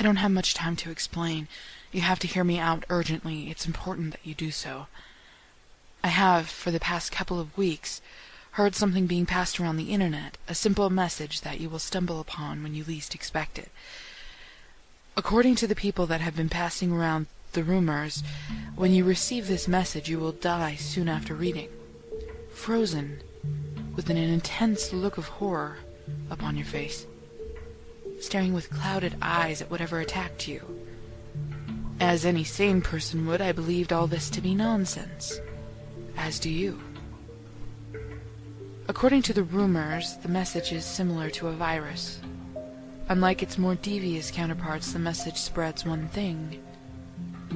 don't have much time to explain. You have to hear me out urgently. It's important that you do so. I have, for the past couple of weeks, heard something being passed around the internet, a simple message that you will stumble upon when you least expect it. According to the people that have been passing around the rumors, when you receive this message you will die soon after reading, frozen, with an intense look of horror upon your face, staring with clouded eyes at whatever attacked you. As any sane person would, I believed all this to be nonsense, as do you. According to the rumors, the message is similar to a virus. Unlike its more devious counterparts, the message spreads one thing: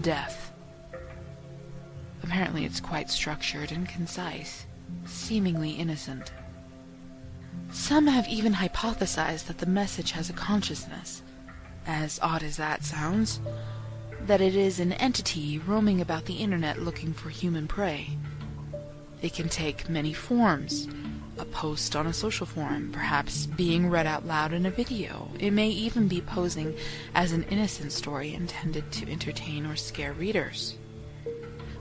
death. Apparently it's quite structured and concise, seemingly innocent. Some have even hypothesized that the message has a consciousness, as odd as that sounds, that it is an entity roaming about the internet looking for human prey. It can take many forms: a post on a social forum, perhaps being read out loud in a video. It may even be posing as an innocent story intended to entertain or scare readers.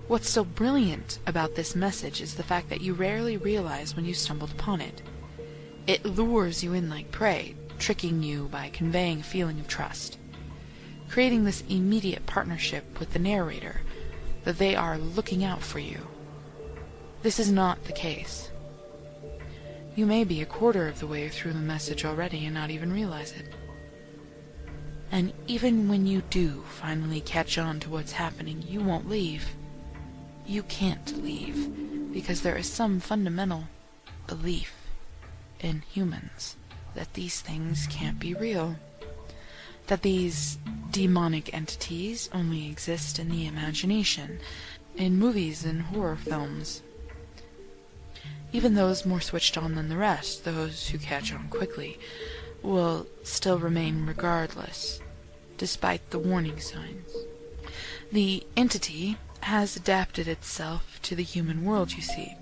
What's so brilliant about this message is the fact that you rarely realize when you stumbled upon it. It lures you in like prey, tricking you by conveying a feeling of trust, creating this immediate partnership with the narrator, that they are looking out for you. This is not the case. You may be a quarter of the way through the message already and not even realize it. And even when you do finally catch on to what's happening, you won't leave. You can't leave, because there is some fundamental belief in humans that these things can't be real, that these demonic entities only exist in the imagination, in movies and horror films. Even those more switched on than the rest, those who catch on quickly, will still remain regardless, despite the warning signs. The entity has adapted itself to the human world, you see.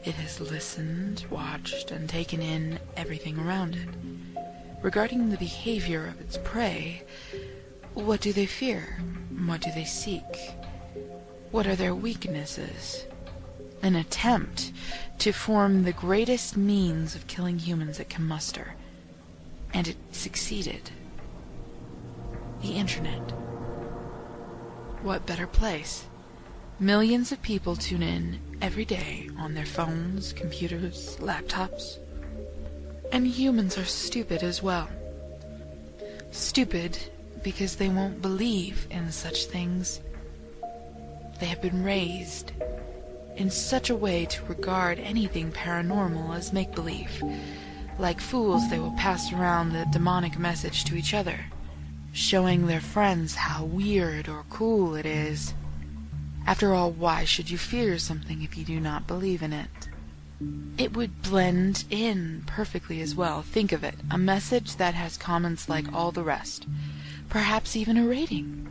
It has listened, watched, and taken in everything around it. Regarding the behavior of its prey, what do they fear? What do they seek? What are their weaknesses? An attempt to form the greatest means of killing humans it can muster. And it succeeded. The internet. What better place? Millions of people tune in every day on their phones, computers, laptops. And humans are stupid as well. Stupid because they won't believe in such things. They have been raised in such a way to regard anything paranormal as make-believe. Like fools, they will pass around the demonic message to each other, showing their friends how weird or cool it is. After all, why should you fear something if you do not believe in it? It would blend in perfectly as well. Think of it, a message that has comments like all the rest, perhaps even a rating,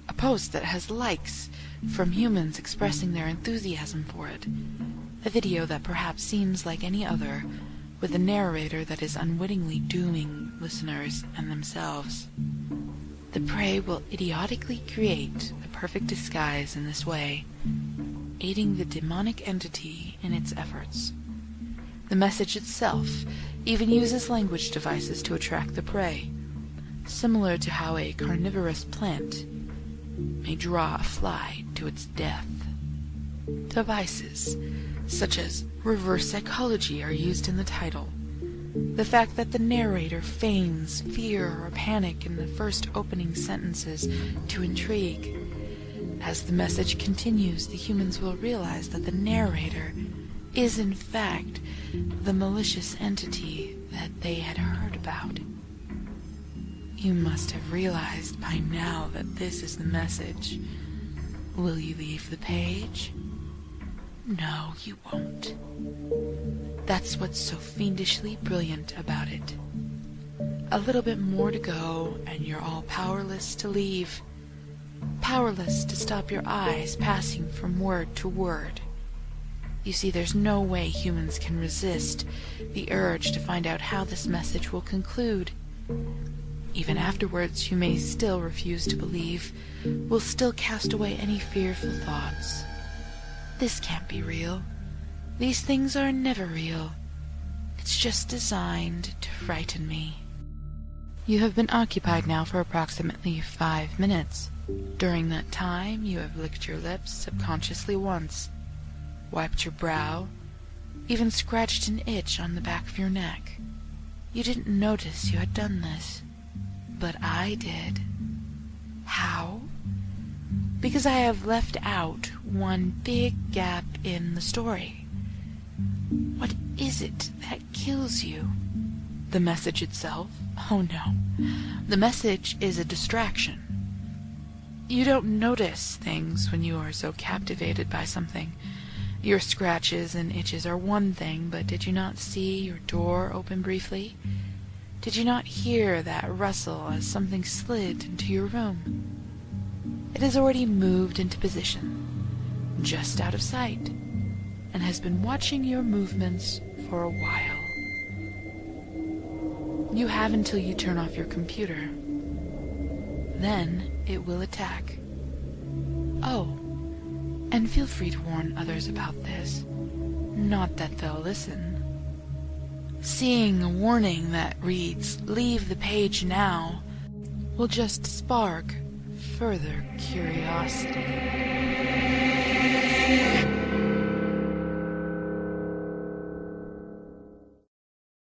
a post that has likes from humans expressing their enthusiasm for it, a video that perhaps seems like any other, with a narrator that is unwittingly dooming listeners and themselves. The prey will idiotically create a perfect disguise in this way, aiding the demonic entity in its efforts. The message itself even uses language devices to attract the prey, similar to how a carnivorous plant may draw a fly to its death. Devices such as reverse psychology are used in the title. The fact that the narrator feigns fear or panic in the first opening sentences to intrigue. As the message continues, the humans will realize that the narrator is in fact the malicious entity that they had heard about. You must have realized by now that this is the message. Will you leave the page? No, you won't. That's what's so fiendishly brilliant about it. A little bit more to go, and you're all powerless to leave. Powerless to stop your eyes passing from word to word. You see, there's no way humans can resist the urge to find out how this message will conclude. Even afterwards, you may still refuse to believe, will still cast away any fearful thoughts. This can't be real. These things are never real. It's just designed to frighten me. You have been occupied now for approximately 5 minutes. During that time, you have licked your lips subconsciously once, wiped your brow, even scratched an itch on the back of your neck. You didn't notice you had done this, but I did. How? Because I have left out one big gap in the story. What is it that kills you? The message itself? Oh no. The message is a distraction. You don't notice things when you are so captivated by something. Your scratches and itches are one thing, but did you not see your door open briefly? Did you not hear that rustle as something slid into your room? It has already moved into position, just out of sight, and has been watching your movements for a while. You have until you turn off your computer. Then it will attack. Oh, and feel free to warn others about this. Not that they'll listen. Seeing a warning that reads, "Leave the page now," will just spark further curiosity.